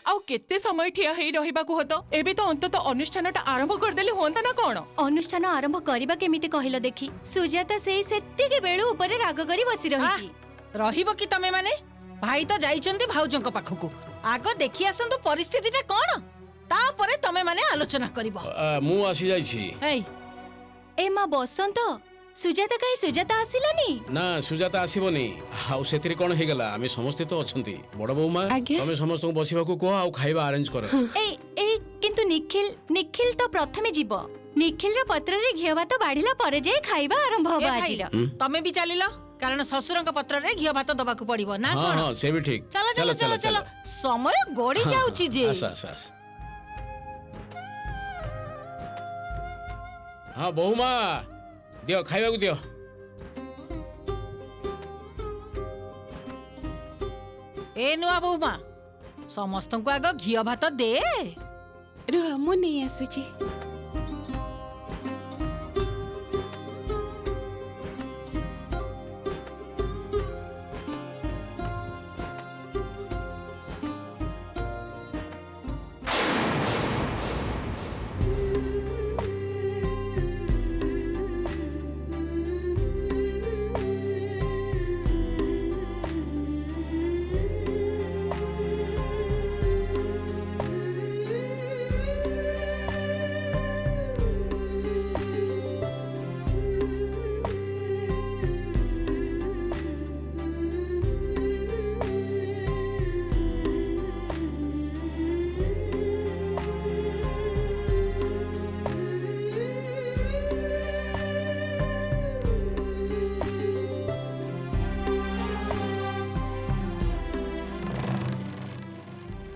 आउ केते समय ठिया हेई रहिबा को हतो एबे तो अंतत अनुष्ठानटा आरंभ कर देले होंता ना कोन अनुष्ठान आरंभ करबा केमिति कहिलो देखि सुजाता सेति के बेळु ऊपर राग करी बसी रहिची रहिबो कि तमे माने भाई तो जाइचंदी भाउजंक पाखकू आगो देखि आसंतु परिस्थितिटा कोन तापरे तमे माने आलोचना करिवो मु आसी जाइछि ए मा बसंत सुजाता आसिलानी ना सुजाता आसीबनी आउ सेतिरे कोन हे गेला आमे समस्त तो अछंती बड़ बौ मा तमे समस्त बसिबा को को आउ खाइबा अरेंज कर ए किंतु निखिल तो प्रथमे जीव निखिल रो पत्र रे घिया भात बाढिला परे जे खाइबा आरंभ होबा आजिरा तमे भी चलिलो कारण ससुरंक पत्र रे घिया भात दबा को पड़िबो ना कोन हां से भी ठीक चलो समय गोडी जाउची जे आस हां बौ मा दियो खाइबा को दियो ए नुआ बहुमा समस्त को आग घिया भात दे रुह मु नहीं आसुची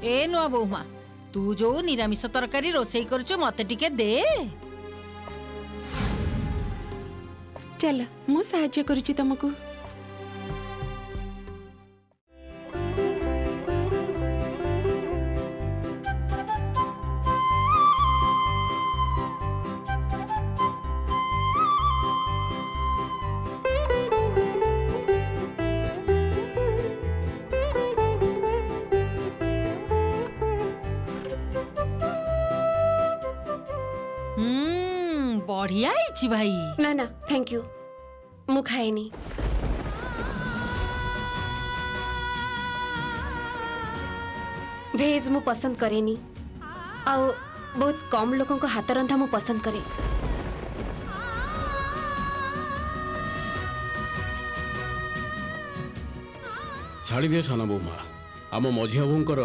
ए नुआ बहुमा तू जो निरामिष तरकारी रोसई करछु मते टिके दे चल मु सहाय्य करूची तुमको बढ़िया आइछि भाई ना ना थैंक यू मु खाएनी भेज मु पसंद करेनी आउ बहुत कम लोगों को हाथ रंधा मु पसंद करे छाड़ी दे साना बौमा आम मझिया बोंकर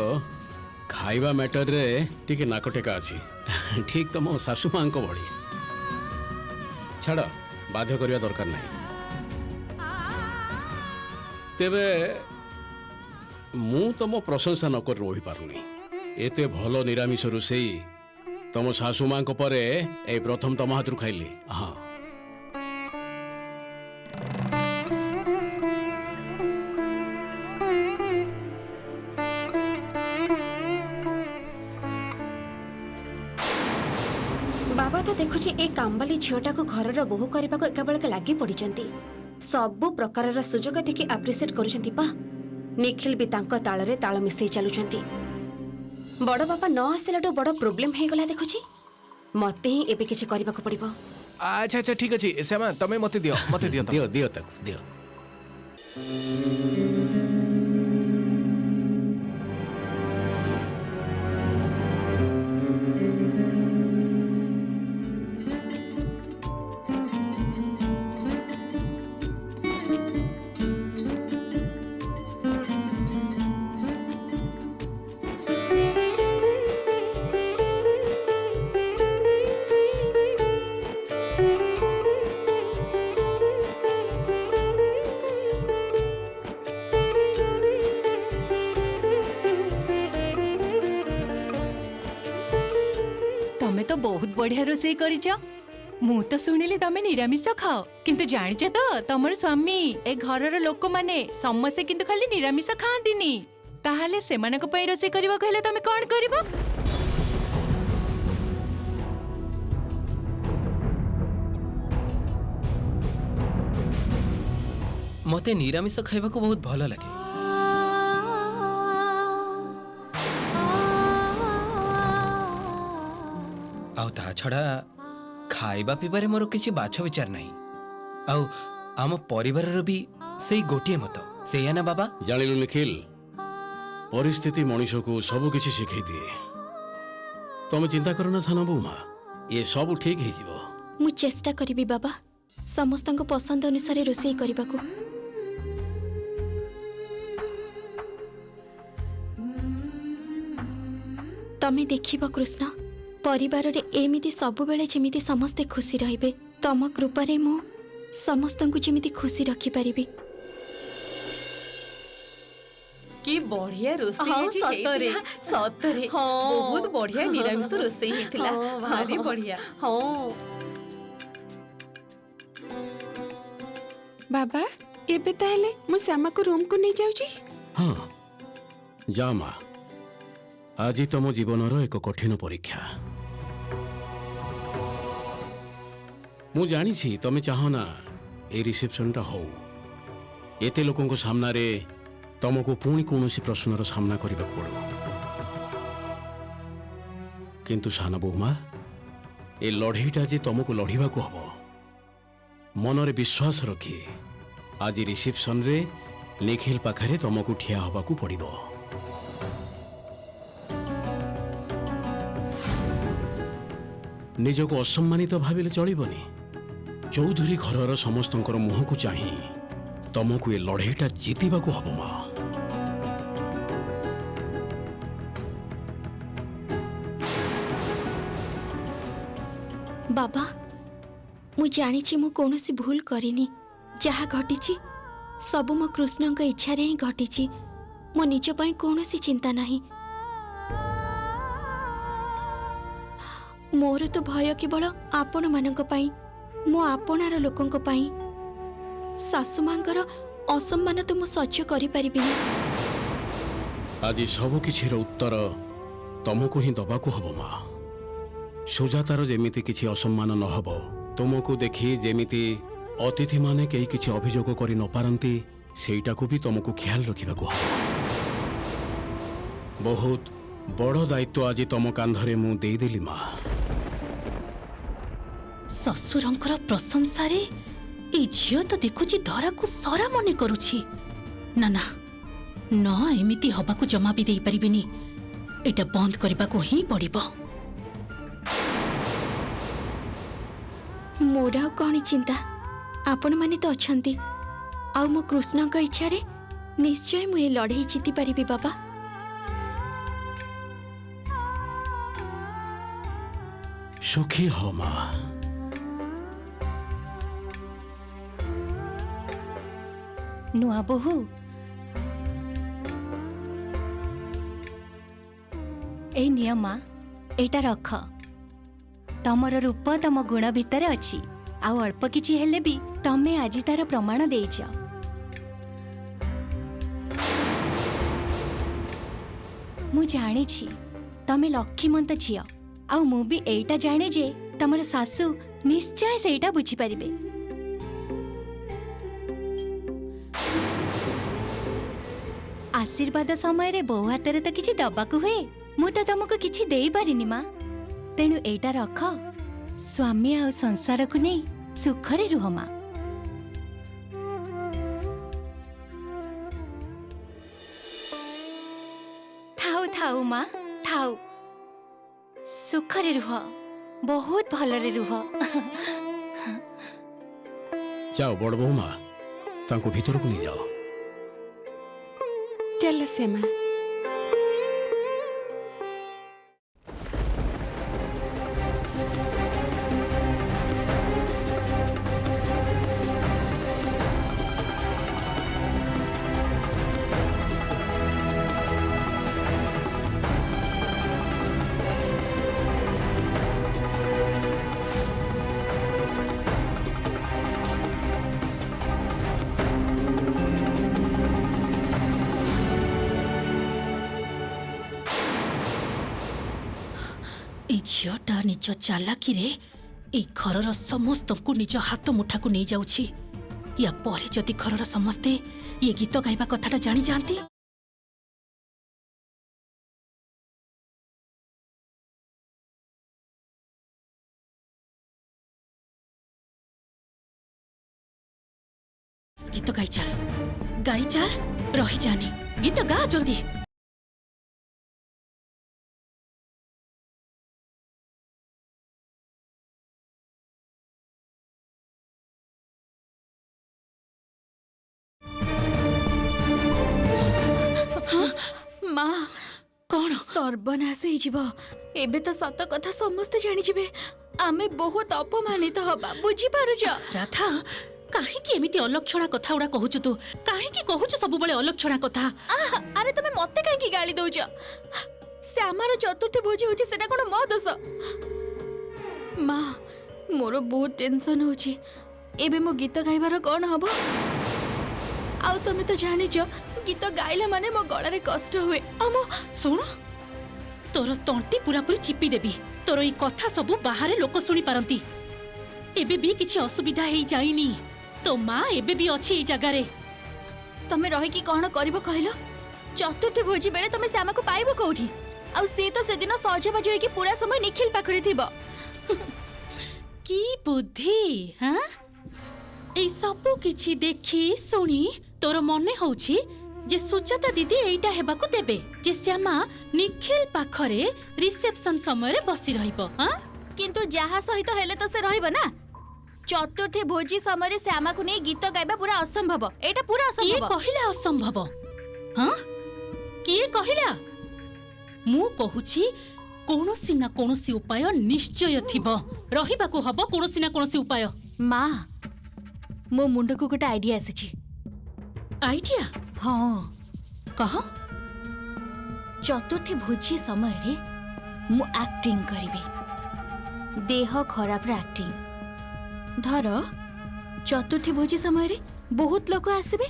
खाइबा मैटर रे टिके नाकटेका अछि ठीक तम सासु मां को भड़ी छाड़ बाध्य करबा दरकार नहीं तेबे मु तम प्रशंसा न कर रही पारुनी एते भलो निरामिष रोसई तम सासु मां को परे ए प्रथम तम हाथरू खाइली हां बाबा तो देखुची ए कामबाली झियोटा को घरर बोहू करबा को एकाबेलके लागि पड़िचंती सब प्रकारर सुजोग देखि एप्रिशिएट करूचंती पा निखिल भी तांको ताळरे ताळ मिसई चालुचंती बड़ बाबा न आसिलाडो बड़ प्रॉब्लम हे गला देखुची मते ही एबे किछि करबा को पड़िबो अच्छा अच्छा ठीक अछि श्यामा तमे मते दियो दियो दियो तक दियो तो बहुत बढ़िया रोसई करिछ मु तो सुनिली तमे निरामिष खाओ किंतु जानिछ तो तमर स्वामी ए घरर लोक माने समस्त किंतु खाली निरामिष खांतिनी ताहाले सेमानक पई रोसई करबा कहले तमे कोन करबो मते निरामिष खाइबा को बहुत भल लागे ता छड़ा खाइबा पीबारे मोर किछि बाछ विचार नहीं। आउ आम परिवार भी सेई गोटिए मत सेया ना बाबा। जानिलु निखिल, परिस्थिति मनीष को सब किछि शिखै दिए। तुम चिंता करो ना साना बोमा, ये सब ठीक हो जिवो। मु चेष्टा करिबी बाबा समस्त पसंद अनुसार रोषेई करने को। तमे देखिबो कृष्ण, परिवार रे एमिति सब बेले जेमिति समस्ते खुशी रहिबे। तम कृपारे मु समस्त को जेमिति खुशी रखी परिबी। कि बढ़िया रोषेई हेची सतरे सतरे बहुत बढ़िया निरामिष रोषेई हेतिला। भारी बढ़िया। हाँ बाबा एबे ताहले मु श्यामा को रूम को नहीं जाउची। हाँ जा माँ, आज तुम जीवनर एक कठिन परीक्षा। मु जानी तुम चाह ना ए रिसेप्शनटा हो। एते लोकों को सामना रे तुमको पुणी कौन प्रश्नर सामना करने पड़ो। किंतु साना बोमा, ए लड़ईटा जे तुमको लड़वा को हम मनरे विश्वास रखी आज रिसेप्शन रे निखिल पाखरे तुमको ठिया हवा को पड़ो। निजको असम्मानित भाविले चलबनी। चौधुरी घरर समस्तंकर मुह को चाही तुमको ए लड़ईटा जीतवा को हम मां। बाबा मु जानी मु कौनसी भूल करिनी। जहा घटी सब मो कृष्ण इच्छा रे ही घटी। मो निज पई कौनसी चिंता नहीं। मोर तो भय केवल आपण मानक पई, मो आपणार लोकंक पई। सासु मांकर असम्मान तो मु सह्य करि परिबिनी। आज सब किछि उत्तर तुमको ही दबा को हम मां। सुजातार जेमिति किछि असम्मान न हबो, तुमको देखी जेमिति अतिथि माने कई किछि अभियोग करि न पारंती, सेटा को भी तुमको ख्याल रखिबा को हबो। बहुत बड़ दायित्व आज तुम कांधरे मु देई देली मां। ससुरंकर प्रशंसा रे ए झियो तो देखुची धरा को सरा मने करूची। ना ना न एमिति हबा को जमा भी देई परिबिनी। एटा बंद करबा को ही पड़िबो। मोर आ कौन चिंता, आपण माने तो अछंती। आ मो कृष्ण का इच्छा रे निश्चय मु ए लड़ाई जीति परिबी बाबा। सुखी हो मां। नुआ बोहू, ए नियमा एटा रख। तमर रूप तम गुण भितर अछि। आउ अल्प किछि हेले भी तमे आज तार प्रमाण देइछ। मु जानी छी तमे लक्ष्मीमंत झियो। आउ मु भी एटा जाने जे तमर सासु निश्चय सेटा बुझी परिबे। आशीर्वाद समय रे बहु हाथ तो किछि दबाकू हुए। मु तो तुमको किछि देई पारिनी मां। तेणु एटा रख, स्वामी आ संसार को नहीं सुखरे रुह मां। थाउ थाउ मां थाउ, सुखरे रुह, बहुत भलरे रुह। जाओ बड़ बहु मां, तांको भीतर को नहीं जाओ। चल श्यामा। ए झियोटा निज चालाकी रे ए घरर समस्त को निज हाथ मुठा को नहीं जाउछि। या परे जदि घरर समस्ते ये गीत गाइबा कथाटा जानी जाती गीत गाई चल रही जानी गीत गा जल्दी। ମା कौन ସର୍ବନାଶ ହେଇଯିବ। ଏବେ ତ ସତ କଥା ସମସ୍ତେ ଜାଣିଯିବେ। ଆମେ ବହୁତ ଅପମାନିତ ହବା, ବୁଝିପାରୁଛ? राधा काहेकि एमिति अलक्षणा कथा उडा कहूछु तू काहेकि कहूछु सब बळे अलक्षणा कथा। ଆରେ ତମେ ମତେ କାହିଁକି ଗାଳି ଦଉଛ? ଶ୍ୟାମାର ଚତୁର୍ଥୀ ଭୋଜି ହଉଛି, ସେଟା କଣ ମୋ ଦୋଷ? ମା ମୋର ବହୁତ ଟେନସନ ହଉଛି। ଏବେ ମୋ ଗୀତ ଗାଇବାର କଣ ହବ? ଆଉ ତମେ ତ ଜାଣିଛ ଗୀତ ଗାଇଲା ମାନେ ମୋ ଗଳାରେ କଷ୍ଟ ହୁଏ। सुन तोर तंटी पूरा पूरी चिपी देबी। तोर ई कथा सब बाहरे लोक सुनी पारंती। एबे भी किछि असुविधा हेई जाईनी। तो मां एबे भी अछि ई जगह रे। ତମେ ରହିକି କଣ କରିବ କହିଲ? ଚତୁର୍ଥୀ ଭୋଜି ବେଳେ ତମେ ଶ୍ୟାମାକୁ ପାଇବ କୋଉଠି? ଆଉ ସେ ତ ସେଦିନ ସଜବାଜ ହେଇକି ପୁରା ସମୟ ନିଖିଲ ପାଖରେ ଥିବ। की बुद्धि हां ए सब किछि देखी सुनी तोर मने होछि जे सुजाता दीदी एइटा हेबाकू देबे जे श्यामा निखिल पाखरे रिसेप्शन समय रे बसी रहिबो। हां କିନ୍ତୁ ଯାହା ସହିତ ହେଲେ ତ ସେ ରହିବ ନା। ଚତୁର୍ଥୀ ଭୋଜି ସମୟରେ ଶ୍ୟାମାକୁ ନେଇ ଗୀତ ଗାଇବା ପୁରା ଅସମ୍ଭବ। ଏଇଟା ପୁରା किए ଅସମ୍ଭବ। कहिला असंभव? हां किए कहिला? मु कहूछि कोनोसी ना कोनोसी उपाय निश्चय थिबो। रहिबाकू हबो कोनोसी ना कोनोसी उपाय। ମା ମୋ ମୁଣ୍ଡକୁ ଗୋଟେ ଆଇଡିଆ ଆସିଛି। आइडिया ହଁ, कह। ଚତୁର୍ଥୀ ଭୋଜି ସମୟରେ ମୁଁ ଆକ୍ଟିଂ କରିବି। ଦେହ ଖରାପର ଆକ୍ଟିଂ। ଧର ଚତୁର୍ଥୀ ଭୋଜି ସମୟରେ ବହୁତ ଲୋକ ଆସିବେ,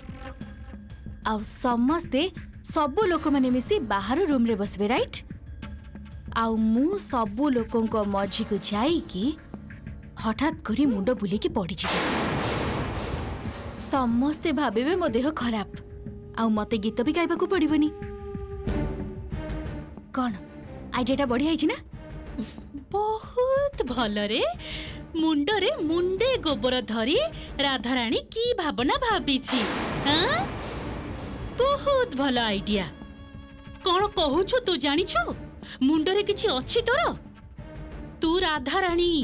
ଆଉ ସମସ୍ତେ ସବୁ ଲୋକମାନେ ମିଶି ବାହାର ରୁମରେ ବସିବେ, ରାଇଟ୍? ଆଉ ମୁଁ ସବୁ ଲୋକଙ୍କ ମଝିକୁ ଯାଇକି ହଠାତ୍ କରି ମୁଣ୍ଡ ବୁଲେଇକି ପଡ଼ିଯିବି। ସମସ୍ତେ ଭାବିବେ ମୋ ଦେହ ଖରାପ, ଆଉ ମତେ ଗୀତ ବି ଗାଇବାକୁ ପଡ଼ିବନି। କଣ ଆଇଡିଆଟା ବଢିଆ ହେଇଛି ନା? बहुत भलरे मुंडरे मुंडे गोबर धरी राधाराणी की भावना भाबीची। हां बहुत भल आइडिया। कौन कहूछु तू जानिछु? मुंडरे किछि अछि तोर? तू राधाराणी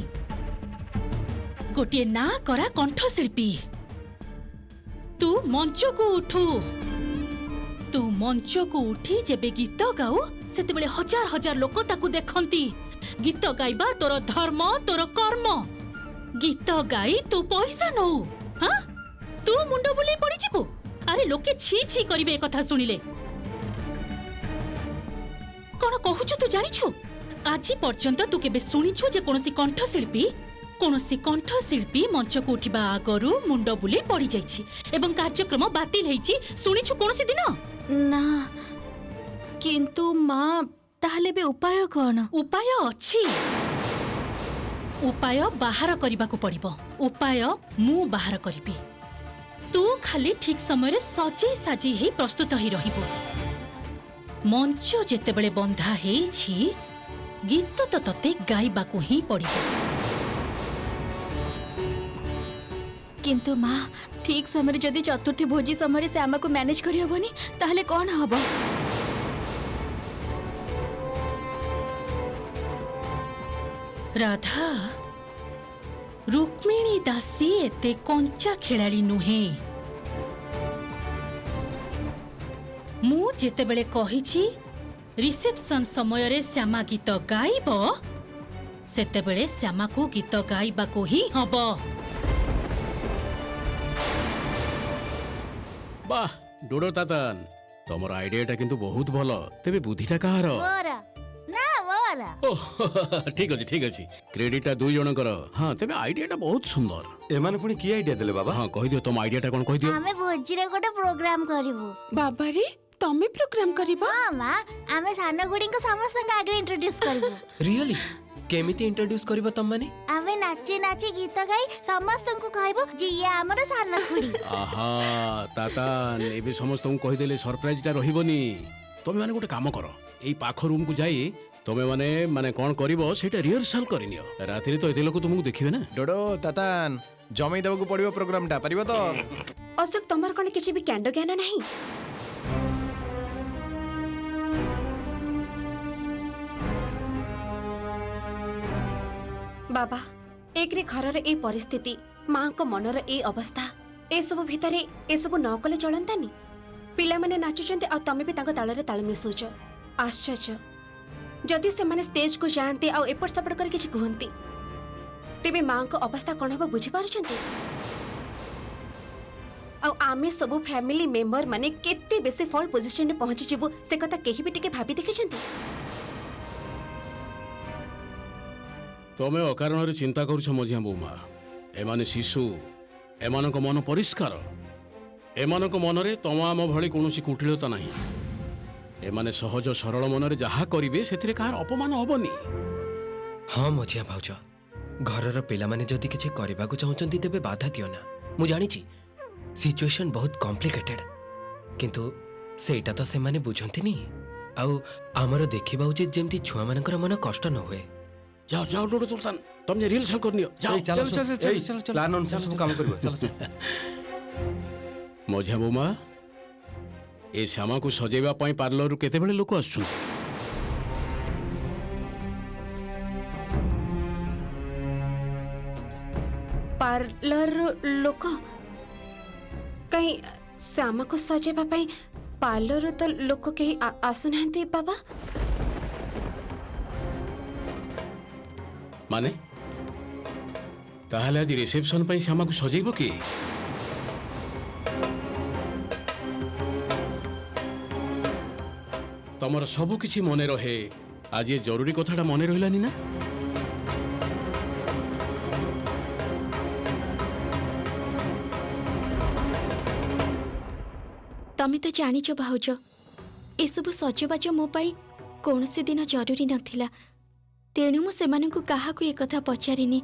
गोटे ना करा कंठशिल्पी। तू मंच को उठू। तू मंच को उठी जेबे गीत गाऊ सेते बेले हजार हजार लोक ताकू देखंती। गीत गाइबा तोर धर्म तोर कर्म। गीत गाई तू पैसा नौ। हाँ तू मुंड बुले पड़ी जीवु। अरे लोके छी छी करिवे कथा सुनिले। कौन कहूछु तू जानिछु? आजी पर्यंत तू केबे सुनिछु जे कोनोसी कंठशिल्पी मंच को उठिबा आगरु मुंड बुले पड़ी जाइछि एवं कार्यक्रम बातिल हेछि सुनिछु कोनोसी दिन? ना, किंतु माँ ताहले भी उपाय कौन? उपाय अछि। उपाय बाहर करबाकू पड़िबो। उपाय मु बाहर करिबी। तू खाली ठीक समय रे सजे साजी ही प्रस्तुत ही रहिबो। मंच जेते बेले बंधा हेछि गीत तो तते गाइबाकू ही पड़िबो। किंतु माँ ठीक समय जदि चतुर्थी भोजी समय से आमा को मैनेज करि हबनी ताहले कौन हबो? राधा रुक्मिणी दासी एते कंचा खेलाड़ी नुहे। मु जेते बेले कहिछि रिसेप्शन समय रे श्यामा गीत गाइबो सेते बेले श्यामा को गीत गाइबा को ही हबो। वाह डोडो तातान तमर आइडियाटा किंतु बहुत भलो। तेबे बुद्धिटा कहार? ओह ठीक अछि क्रेडिटटा दुई जण कर। हां तेबे आइडियाटा बहुत सुंदर। एमाने पुणी की आइडिया देले बाबा? हां कहि दियो तुम आइडियाटा कोन कहि दियो। आमे भोजी रे गोटे प्रोग्राम करिवु। बाबा रे तमे प्रोग्राम करिबो? हां मां आमे सानो गुडी को समस्त आगे इंट्रोड्यूस करिवु। रियली केमिति इंट्रोड्यूस करबो तम माने? आमे नाची नाची गीत गाई समस्त को कहबो जे ये हमर सानो गुडी। आहा तातान एबे समस्त को कहि देले सरप्राइजटा रहिबोनी। तमे माने गोटे काम करो एई पाख रूम को जाई तमे माने कोन करिवो सेटा रिहर्सल करिनियो। राति रे तो एते लोक तुमको देखिबे ना। डोडो तातान जमै देबकु पड़िबो प्रोग्रामटा परिबो तो? अशोक तमर कौन किसी भी कांड ज्ञान नहीं? बाबा एक रे घरर ए परिस्थिति माँ को मनर ए अवस्था ए सब भितरे ए सब न कले चलंतानी पिला माने नाचुचंते आ तमे भी तांको ताଳରେ ताଳ मिसुच आश्चर्य जदि से माने स्टेज को जानते आ एपट सपट कर किछि कहंती तेबे माँ को अवस्था कोन हबो बुझी पारुचंती आ आमे सब फैमिली मेंबर माने केते बेसी फॉल पोजीशन रे पहुंची जिवो से कथा केही भी टिके भाबी देखिचंती तमे अकारण चिंता करुछ मझिया बोमा एमाने शिशु एमानक मन परिष्कार एमानक मनरे तमाम भली कोनोसी कुटिलता नहीं एमाने सहज सरल मनरे जहा करिवे सेतिरे कार अपमान होबनी। हाँ मझिया भाउज घरर पिला माने जदि किछि करबाको चाहुचंती तेबे बाधा दियो ना। मु जानिछि सिचुएशन बहुत कॉम्प्लिकेटेड किंतु सेटा तो से माने बुझंतिनी आउ हमर देखिबा उचित जेमति छुआ मानकर मन कष्ट न होए। जाओ जाओ डोडो तुलसन तुमने रील्स करनियो जाओ चलो चलो चलो प्लान अनुसार सब काम करबो चलो मझिया बोमा ए श्यामा को सजेवा पई पार्लर केते बेले लोक आछुं पार्लर लोक कहीं श्यामा को सजेबा पई पार्लर तो लोक कहीं आसुनांती बाबा माने ताहले आज रिसेप्शन पई श्यामा को सजेइबो की तमर सब किछि मने रहे आज ये जरूरी कथाटा मने रहिलानी ना तमे तो जानिଛ भाउज ए सब सजबाज मो पाई कौनसी दिन जरूरी नथिला तेणु मु सेमानंकु काहाकु ए कथा पचारिनी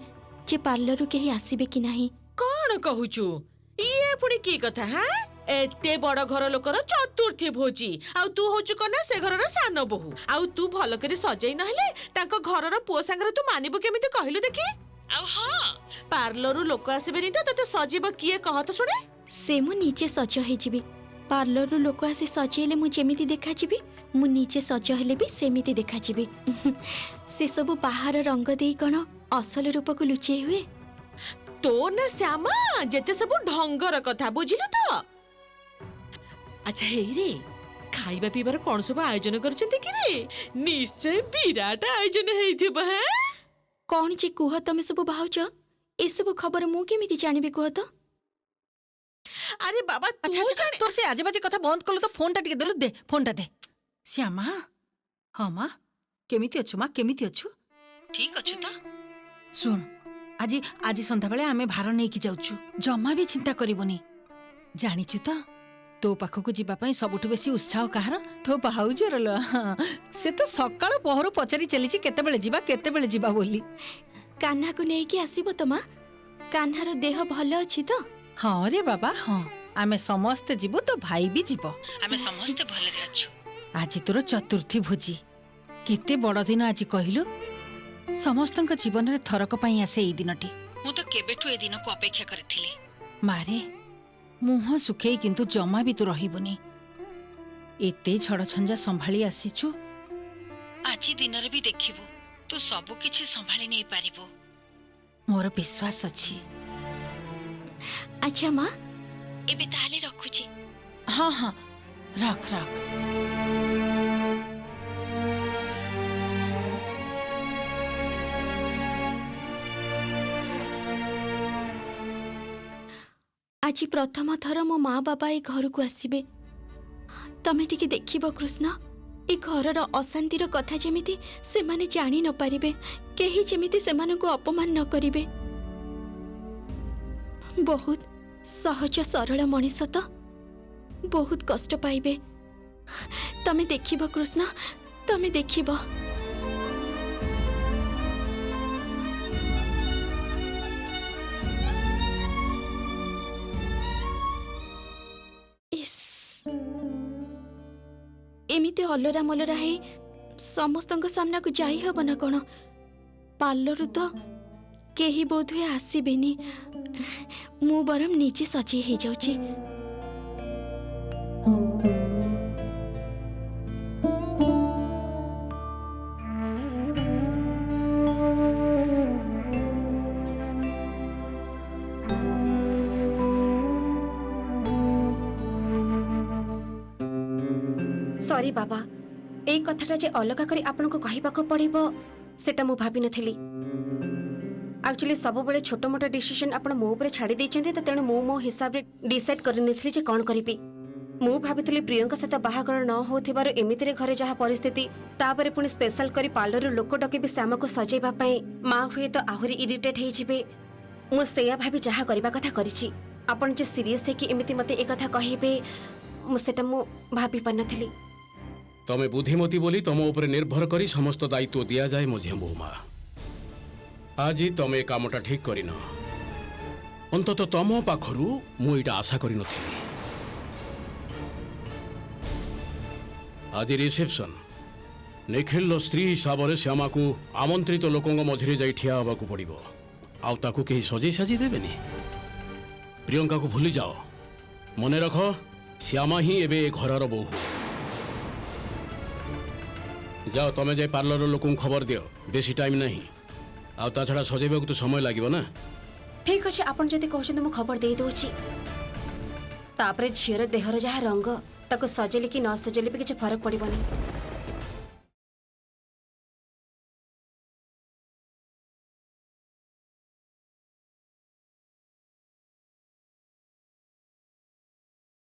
जे पार्लर रु केही आसीबे कि नाही। कौन कहूचु ये पुणी की कथा हां एते बड़ घर लोकर चतुर्थी भोजी आउ तू होचु कना से घरर सान बहु आउ तू भल करी सजई नहले ताको घरर पुओ संगर तू मानिबो केमिति कहिलु देखि आउ हां पार्लर रु लोक आसीबेनी तो तते सजीब किए कह तो सुने से मु नीचे सज हे जिबी पार्लर रु लोक आसी सजेले मु जेमिति देखा जिबी मु नीचे सज हेले भी सेमिति देखा जिबी से सब बाहर रंग देई कोन असल रूप को लुचेई हुए तो ना श्यामा जेते सब ढंगर कथा बुझिलु तो अच्छा हेई रे खाइबा पीबार कोन सब आयोजन करछंती कि रे निश्चय विराट आयोजन हेइथिबा हैं कौन जे कुह तमे सब भाउज ए सब खबर मु केमिति जानिबे कुह तो अरे बाबा तू अच्छा अच्छा तोर से आजे बाजे कथा बंद करलो तो फोन टा टिके देलु दे फोन टा दे श्यामा हाँ माँ केमिति अच्छु माँ केमिति अच्छु ठीक अच्छु तो सुन आज आज संध्या बेले आमे भार नहीं कि जाउछु जम्मा भी चिंता करिवनी जानिछु तो तो पाखकु जीवा पई सबुठु बेसी उत्साह कहार तो भाउजर ल से तो सकाळ पहरु पचारि चलीछि केते बेले जीवा बोली कान्हा को नहीं कि आसीबो तो माँ कान्हार देह भलो अछि तो हाँ रे बाबा हाँ आमे समस्ते जीवु तो भाई भी जीव आमे समस्ते भलरे अच्छु आज तोर चतुर्थी भोजी केते बड़ दिन आज कहिलु समस्तक जीवन रे थरक पई आसे एई दिनटी मु तो केबेठु ए दिन को अपेक्षा करथिली मारे मुह सुखेई किंतु जमा भी तू रहिबुनी एते छड़ छंजा संभाली आसीछु आज दिन रे भी देखिबु तू सब किछि संभाली नै पारिबो मोर विश्वास अछि। अच्छा माँ एबे ताले रखुची हाँ हाँ रख रख आज प्रथम थर मो माँ बाबा ए घर को आसीबे तमे टिके देखिबो कृष्ण ए घरर अशांतिर कथा जेमिति से माने जानी न पारिबे केही जेमिति से माने को अपमान न करिबे बहुत सहज सरल मनीष तो बहुत कष्ट पाइबे तमे देखिबो कृष्ण तमे देखिबो एमिति अलरा मलरा है समस्तଙ୍କ सामना को जाई हब ना कोन पार्लर तो केही बोध हुए आसीबेनी ମୁଁ ବରଂ ନିଜେ ସଜେଇ ହେଇଯାଉଛି। ସରି ବାବା, ଏଇ କଥାଟା ଯେ ଅଲଗା କରି ଆପଣଙ୍କୁ କହିବାକୁ ପଡ଼ିବ ସେଟା ମୁଁ ଭାବିନଥିଲି। ଆକ୍ଚୁଆଲି ସବୁବେଳେ ଛୋଟ ମୋଟ ଡିସିସନ୍ ଆପଣ ମୋ ଉପରେ ଛାଡ଼ି ଦେଇଛନ୍ତି, ତ ତେଣୁ ମୁଁ ମୋ ହିସାବରେ ଡିସାଇଡ୍ କରିନେଇଥିଲି ଯେ କ'ଣ କରିବି। ମୁଁ ଭାବିଥିଲି ପ୍ରିୟଙ୍କ ସହିତ ବାହାଘର ନ ହେଉଥିବାରୁ ଏମିତିରେ ଘରେ ଯାହା ପରିସ୍ଥିତି, ତାପରେ ପୁଣି ସ୍ପେଶାଲ କରି ପାର୍ଲରରୁ ଲୋକ ଡକେଇବି ଶ୍ୟାମକୁ ସଜେଇବା ପାଇଁ, ମା ହୁଏତ ଆହୁରି ଇରିଟେଟ୍ ହେଇଯିବେ। ମୁଁ ସେଇଆ ଭାବି ଯାହା କରିବା କଥା କରିଛି। ଆପଣ ଯେ ସିରିୟସ୍ ହେଇକି ଏମିତି ମୋତେ ଏ କଥା କହିବେ ସେଟା ମୁଁ ଭାବି ପାରିନଥିଲି। ତମେ ବୁଦ୍ଧିମତୀ ବୋଲି ତମ ଉପରେ ନିର୍ଭର କରି ସମସ୍ତ ଦାୟିତ୍ୱ ଦିଆଯାଏ ମଝିଆ ବୋହୂମା। ଆଜି ତମେ କାମଟା ଠିକ୍ କରିନ। ଅନ୍ତତଃ ତମ ପାଖରୁ ମୁଁ ଏଇଟା ଆଶା କରିନଥିଲି। ଆଜି ରିସେପ୍ସନ୍। ନିଖିଲର ସ୍ତ୍ରୀ ହିସାବରେ ଶ୍ୟାମାକୁ ଆମନ୍ତ୍ରିତ ଲୋକଙ୍କ ମଝିରେ ଯାଇ ଠିଆ ହେବାକୁ ପଡ଼ିବ। ଆଉ ତାକୁ କେହି ସଜେଇ ସାଜି ଦେବେନି। ପ୍ରିୟଙ୍କାକୁ ଭୁଲି ଯାଅ। ମନେ ରଖ, ଶ୍ୟାମା ହିଁ ଏବେ ଏ ଘରର ବୋହୂ। ଯାଅ, ତମେ ଯାଇ ପାର୍ଲରର ଲୋକଙ୍କୁ ଖବର ଦିଅ। ବେଶୀ ଟାଇମ୍ ନାହିଁ। ଆଉ ତା ଛଡ଼ା ସଜେଇବାକୁ ତ ସମୟ ଲାଗିବ ନା। ଠିକ୍ ଅଛି, ଆପଣ ଯଦି କହୁଛନ୍ତି ମୁଁ ଖବର ଦେଇଦେଉଛି। ତାପରେ ଝିଅର ଦେହର ଯାହା ରଙ୍ଗ, ତାକୁ ସଜେଇଲେ କି ନ ସଜେଇଲେ ବି କିଛି ଫରକ ପଡ଼ିବନି।